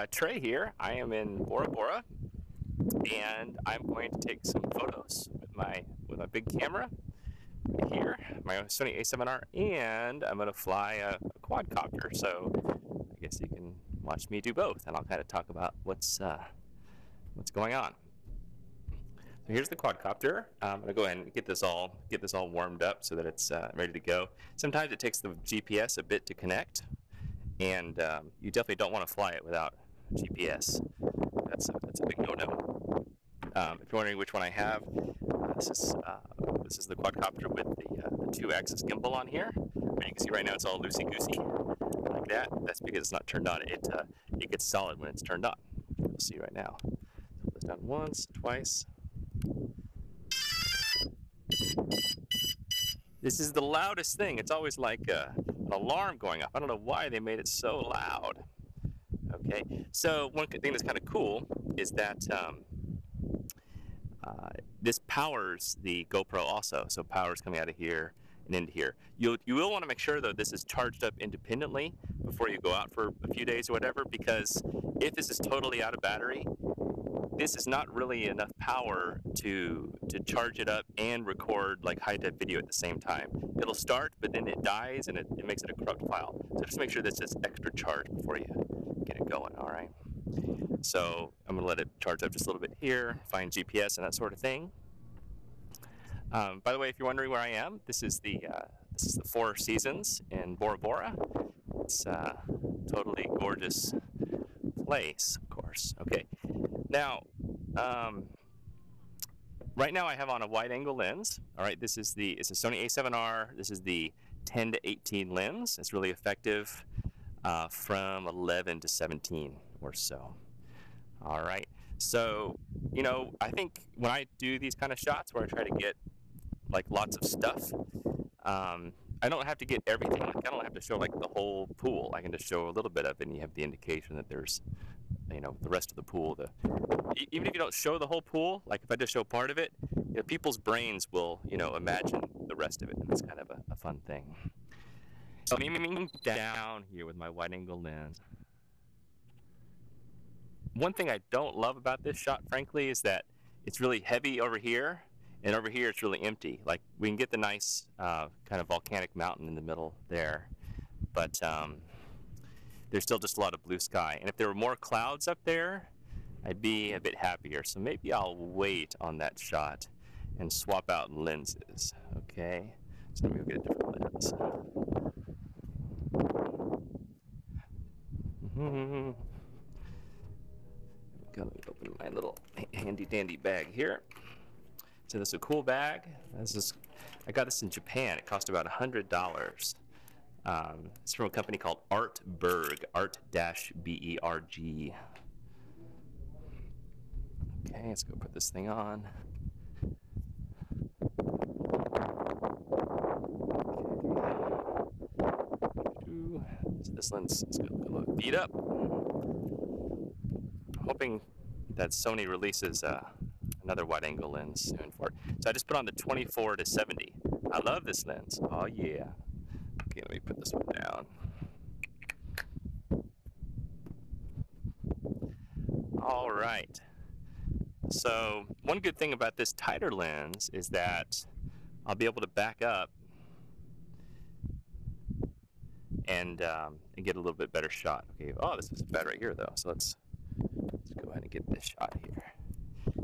Trey here. I am in Bora Bora, and I'm going to take some photos with my big camera here, my Sony A7R, and I'm going to fly a quadcopter. So I guess you can watch me do both, and I'll kind of talk about what's going on. So here's the quadcopter. I'm going to go ahead and get this all warmed up so that it's ready to go. Sometimes it takes the GPS a bit to connect, and you definitely don't want to fly it without GPS. That's a big no-no. If you're wondering which one I have, this is the quadcopter with the two-axis gimbal on here. But you can see right now it's all loosey-goosey like that. That's because it's not turned on. It gets solid when it's turned on. You'll see right now. Put this down once, twice. This is the loudest thing. It's always like an alarm going off. I don't know why they made it so loud. Okay, so one thing that's kind of cool is that this powers the GoPro also. So power is coming out of here and into here. You will want to make sure though this is charged up independently before you go out for a few days or whatever, because if this is totally out of battery, this is not really enough power to charge it up and record like high-def video at the same time. It'll start, but then it dies and it makes it a corrupt file. So just make sure this is extra charged before you get it going, all right? So I'm gonna let it charge up just a little bit here, find GPS and that sort of thing. By the way, if you're wondering where I am, this is the Four Seasons in Bora Bora. It's a totally gorgeous place, of course. Okay, now right now I have on a wide-angle lens. All right, it's a Sony A7R. This is the 10 to 18 lens. It's really effective from 11 to 17 or so. All right, so I think when I do these kind of shots where I try to get like lots of stuff, I don't have to get everything. Like, I don't have to show like the whole pool. I can just show a little bit of it, and you have the indication that there's the rest of the pool. Even if you don't show the whole pool, like if I just show part of it, people's brains will imagine the rest of it, and it's kind of a fun thing. So I'm aiming down here with my wide-angle lens. One thing I don't love about this shot, frankly, is that it's really heavy over here, and over here it's really empty. Like, we can get the nice kind of volcanic mountain in the middle there, but there's still just a lot of blue sky. And if there were more clouds up there, I'd be a bit happier. So maybe I'll wait on that shot and swap out lenses, okay? So let me go get a different lens. Let me open my little handy dandy bag here. So this is a cool bag. I got this in Japan. It cost about $100. It's from a company called Art-Berg, Art-B-E-R-G. Okay, let's go put this thing on. Okay. So this lens is going to look beat up. I'm hoping that Sony releases another wide-angle lens soon for it. So I just put on the 24 to 70. I love this lens. Oh yeah. Okay, let me put this one down. All right. So one good thing about this tighter lens is that I'll be able to back up and get a little bit better shot. Okay. Oh, this is bad right here though. So let's go ahead and get this shot here.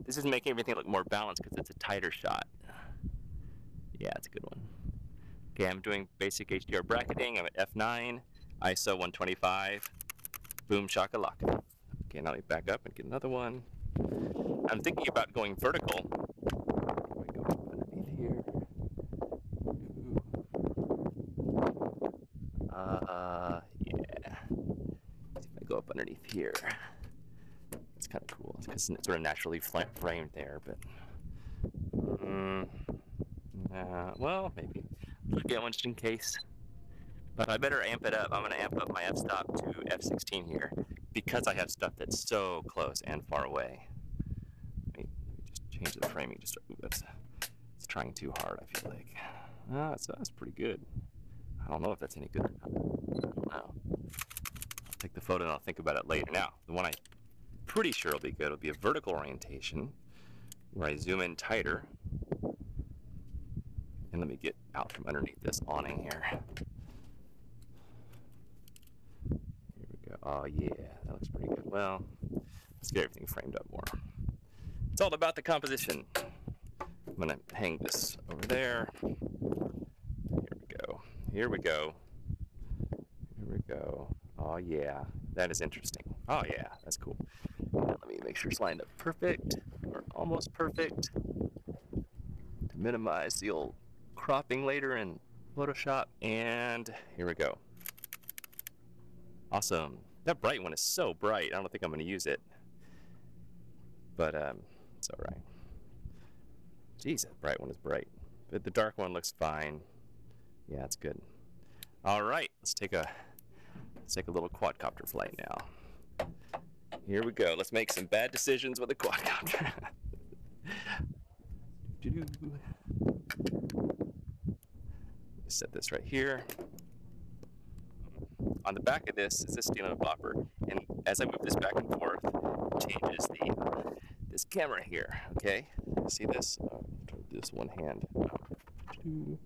This is making everything look more balanced because it's a tighter shot. Yeah, it's a good one. Okay, I'm doing basic HDR bracketing. I'm at f9, ISO 125. Boom shakalaka. Okay, now let me back up and get another one. I'm thinking about going vertical. Let me go up underneath here. Yeah. See if I go up underneath here. It's kind of cool because it's sort of naturally framed there, but well, maybe I'll get one just in case. But I better amp it up. I'm going to amp up my f-stop to f16 here because I have stuff that's so close and far away. Let me just change the framing. It's trying too hard, I feel like. That's pretty good. I don't know if that's any good or not. I don't know. take the photo and I'll think about it later. Now, the one I'm pretty sure will be good will be a vertical orientation, where I zoom in tighter. And let me get out from underneath this awning here. Here we go. Oh yeah, that looks pretty good. Well, let's get everything framed up more. It's all about the composition. I'm gonna hang this over there. Here we go. Here we go. Here we go. Oh yeah, that is interesting. Oh yeah, that's cool. Now let me make sure it's lined up perfect, or almost perfect, to minimize the old cropping later in Photoshop. And here we go. Awesome. That bright one is so bright, I don't think I'm going to use it. But it's all right. Jeez, that bright one is bright. But the dark one looks fine. Yeah, it's good. All right, let's take a little quadcopter flight now. Here we go. Let's make some bad decisions with a quadcopter. Set this right here. On the back of this is this steel bopper, and as I move this back and forth, it changes this camera here. Okay, see this? Try to do this one hand. You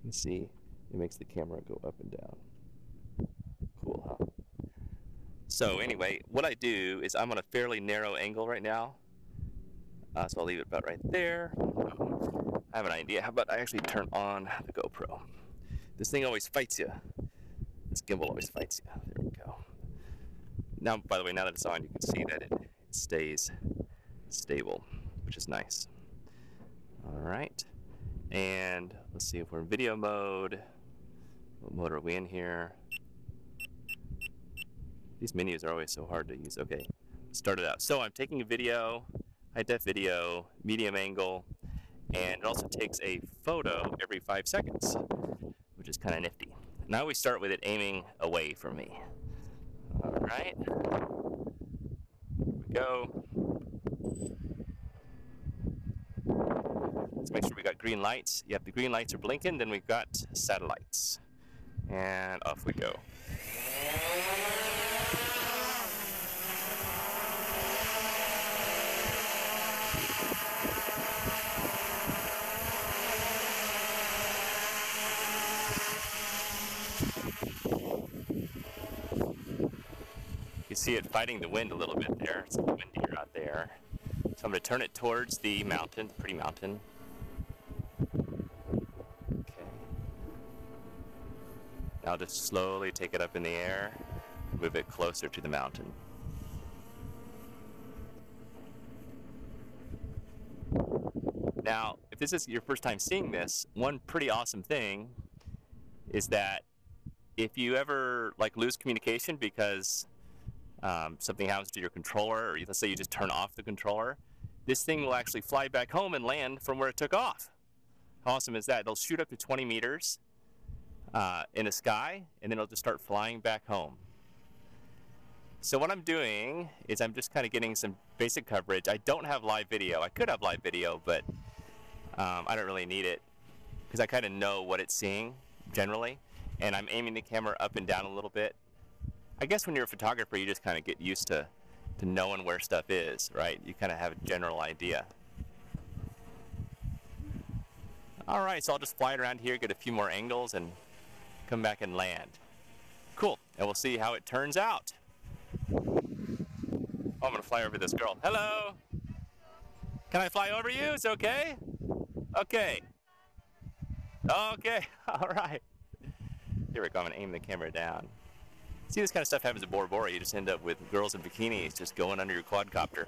can see it makes the camera go up and down. Cool, huh? So anyway, what I do is I'm on a fairly narrow angle right now, so I'll leave it about right there. I have an idea. How about I actually turn on the GoPro? This thing always fights you. This gimbal always fights you. There we go. Now, by the way, now that it's on, you can see that it stays stable, which is nice. All right. And let's see if we're in video mode. What mode are we in here? These menus are always so hard to use. Okay, start it out. So I'm taking a video, high def video, medium angle, and it also takes a photo every 5 seconds, which is kind of nifty. Now we start with it aiming away from me. All right, here we go. Let's make sure we got green lights. Yep, the green lights are blinking, then we've got satellites. And off we go. You see it fighting the wind a little bit there. It's a little windier out there. So I'm going to turn it towards the mountain, the pretty mountain. Okay. Now just slowly take it up in the air, move it closer to the mountain. Now, if this is your first time seeing this, one pretty awesome thing is that if you ever lose communication because something happens to your controller, or let's say you just turn off the controller, this thing will actually fly back home and land from where it took off. How awesome is that? It'll shoot up to 20 meters in the sky, and then it'll just start flying back home. So what I'm doing is I'm just kind of getting some basic coverage. I don't have live video. I could have live video, but I don't really need it because I kind of know what it's seeing generally, and I'm aiming the camera up and down a little bit. I guess when you're a photographer, you just kind of get used to knowing where stuff is, right? You kind of have a general idea. All right, so I'll just fly it around here, get a few more angles, and come back and land. Cool, and we'll see how it turns out. Oh, I'm gonna fly over this girl. Hello? Can I fly over you? It's okay? Okay. Okay, all right. Here we go, I'm gonna aim the camera down. See, this kind of stuff happens at Bora Bora. You just end up with girls in bikinis just going under your quadcopter.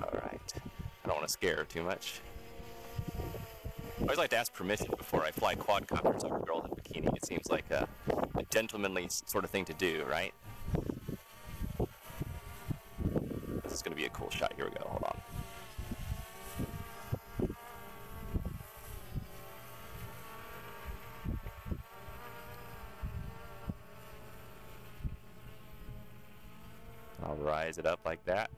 All right. I don't want to scare her too much. I always like to ask permission before I fly quadcopters over girls in bikini. It seems like a gentlemanly sort of thing to do, right? This is going to be a cool shot. Here we go. Hold on. I'll rise it up like that.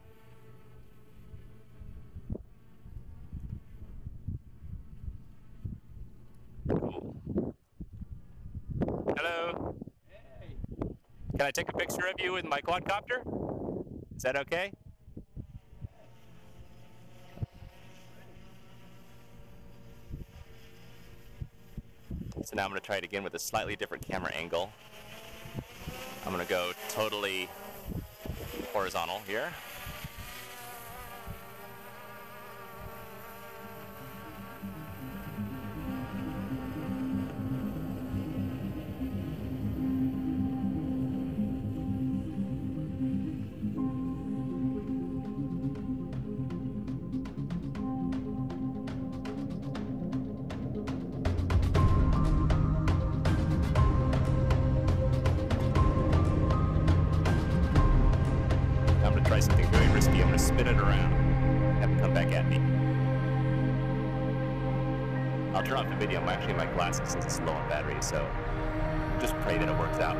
Hello. Can I take a picture of you with my quadcopter? Is that okay? So now I'm going to try it again with a slightly different camera angle. I'm going to go totally horizontal here. Try something very risky. I'm going to spin it around, have it come back at me. I'll turn off the video. I'm actually in my glasses since it's low on battery, so just pray that it works out.